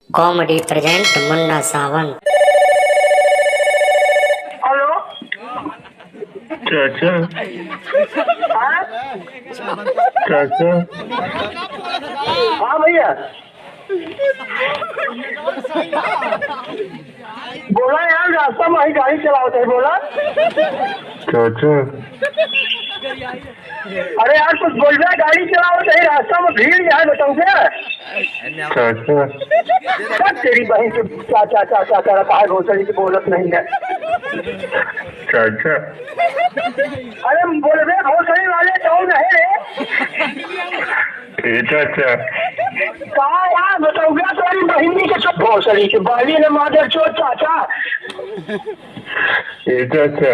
Comedy present Munna Sawant. Hello चाचा हाँ चाचा हाँ भैया बोला यार, रास्ता में ही गाड़ी चलाओ थे बोला। चाचा अरे यार कुछ बोल रहा है, गाड़ी चलाओ थे रास्ता में भीड़ यार, बताऊँ क्या? चाचा सब तेरी बहन के चाचा चाचा चाचा कहा घोसड़ी की बोलत नहीं है। चाचा अरे बोल रहे घोसड़ी वाले कौन है रे? चाचा कहा यार बताऊँ क्या? तुम्हारी बहनी के सब घोसड़ी के बाली ने मादर चोर चाचा। चाचा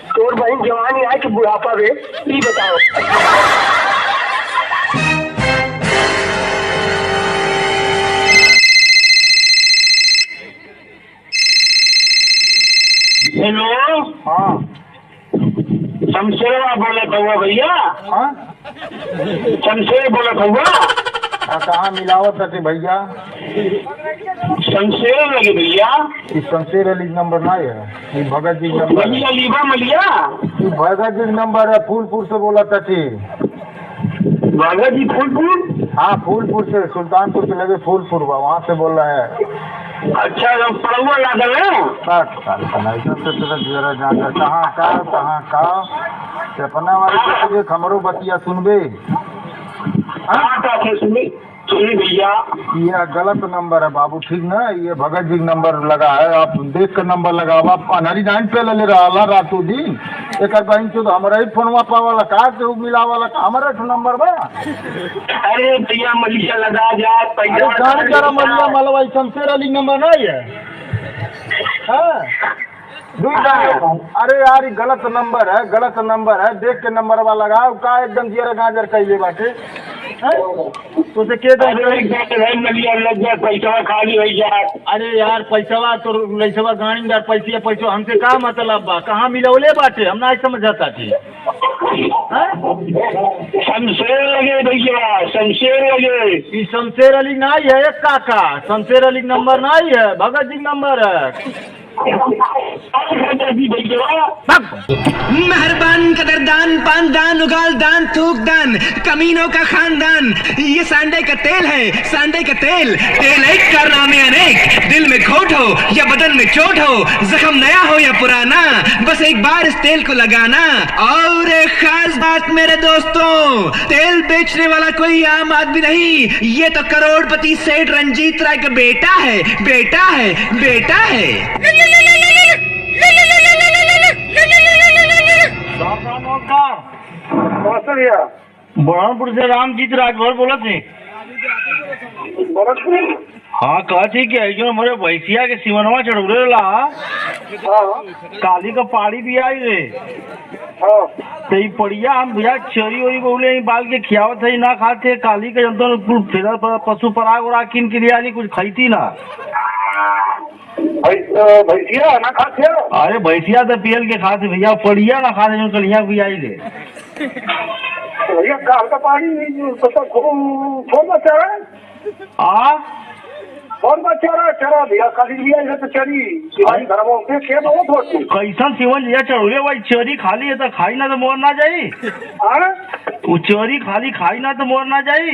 तोर बहन जवानी आए कि बुढ़ापा रे, ये बताओ। हेलो हाँ शमशेर बोला था भैया? हाँ शमशेर बोला था? कहाँ मिलावट है भैया? शमशेर लगे भैया? ई शमशेर अली नंबर नहीं है, ई भगत जी नंबर है। भैया लीबा मलिया ई भगत जी नंबर है, फूलपुर से बोला चाची। भगत जी फूलपुर? हाँ फूलपुर से, सुल्तानपुर के लगे फूलपुर बा, वहाँ से बोल रहे हैं। अच्छा पड़ुआ लागल है? जरा जानकर कहाँ का अपना वाले खमरो बतिया सुनबे। सुनिए भैया, ये गलत नंबर है बाबू, ठीक ना? ये भगत जी नंबर लगा है, आप देख कर नंबर लगावा। अनहरी नाइन पे ले रहा रातों दिन एक बहन तो हमारा ही फोन पावाला का के मिला वाला हमारा नंबर बा। अरे भैया मलिया लगा जा जरा मलिया मलवाई शमशेर अली नंबर नहीं है। हाँ? अरे यार ये गलत नंबर है, गलत नंबर है, देख के नंबर वाला लगाओ का एकदम जीरा गाजर कैले बाटे। तो से के मलिया लग जाए, पैसा खाली हो जाए। अरे यार पैसा तो लैसवा गाड़ी यार, पैसे पैसा हमसे का मतलब बा? कहाँ मिलौले बाटे हम ना समझता थी। शमशेर लगे भैया, शमशेर लगे। ई शमशेर अली नहीं है एक काका, शमशेर अली नंबर नहीं है, भगत जी नंबर है। मेहरबान कदरदान पान दान उगाल दान थूक दान कमीनों का खानदान। ये सांडे का तेल है, सांडे का तेल एक कारनामे अनेक। दिल में खोट हो या बदन में चोट हो, जख्म नया हो या पुराना, बस एक बार इस तेल को लगाना। और एक खास बात मेरे दोस्तों, तेल बेचने वाला कोई आम आदमी नहीं, ये तो करोड़पति सेठ रंजीत राय का बेटा है, बेटा है, बेटा है। बुरहानपुर से रामजीत राजभर बोला थे। हाँ कहा थी कि जो हमारे भैंसिया के सिवनवा चढ़ौले ला काली का पाड़ी भी आई रे। तो पड़िया हम भैया चरी वरी बोले बाल के खियावत है ना खाते, काली के जंतर पशु पराग और किन के लिए कुछ खाई ना। भैंसिया ना खाते? अरे भैंसिया तो पियल के खाते भैया, पड़िया ना खाते जो कलिया भी आई रे। भैया काल का पानी कौन बच्चा है? कौन बच्चा चरा भैया? काली भी आई है तो चरी घरों के खेत हो थोड़ी। कैसन सिवन लिया चढ़ोले भाई, चरी खाली है तो खाई ना तो मोर ना जाई। वो चरी खाली खाई ना तो मोर ना जाई।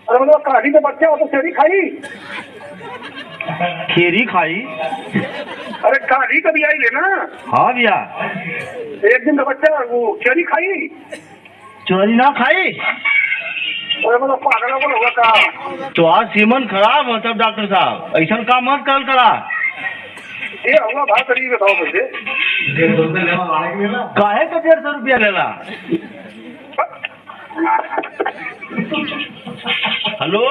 अरे मतलब काली का बच्चा हो तो चरी खाई, खेरी खाई। अरे काली का भी आई ले ना। हाँ भैया एक दिन का बच्चा वो चरी खाई, चोरी ना खाई। अरे मतलब पागल को होगा का? तो आज सीमन खराब है तब डॉक्टर साहब, ऐसा काम मत कर करा। ये होगा भाव करीब बताओ मुझे। काहे का 150 रुपया लेला? हेलो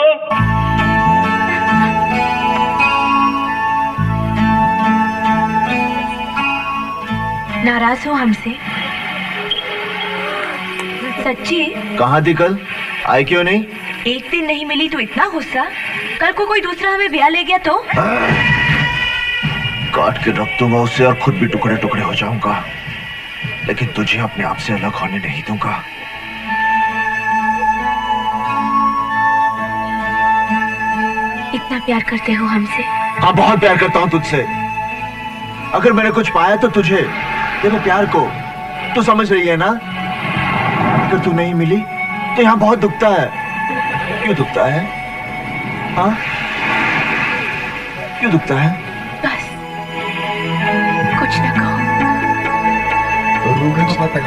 नाराज हो हमसे? सच्ची? कहाँ थी कल, आए क्यों नहीं? एक दिन नहीं मिली तो इतना गुस्सा, कल को कोई दूसरा हमें ब्याह ले गया तो? काट के रख दूंगा उसे और खुद भी टुकड़े टुकड़े हो जाऊंगा, लेकिन तुझे अपने आप से अलग होने नहीं दूंगा। कितना प्यार करते हो हमसे। हाँ, बहुत प्यार करता हूँ तुझसे। अगर मैंने कुछ पाया तो तुझे, तेरे प्यार को। तू समझ रही है ना? अगर तू नहीं मिली तो यहाँ बहुत दुखता है। क्यों दुखता है? हाँ, क्यों दुखता है? बस कुछ ना कहो। रूबी को पता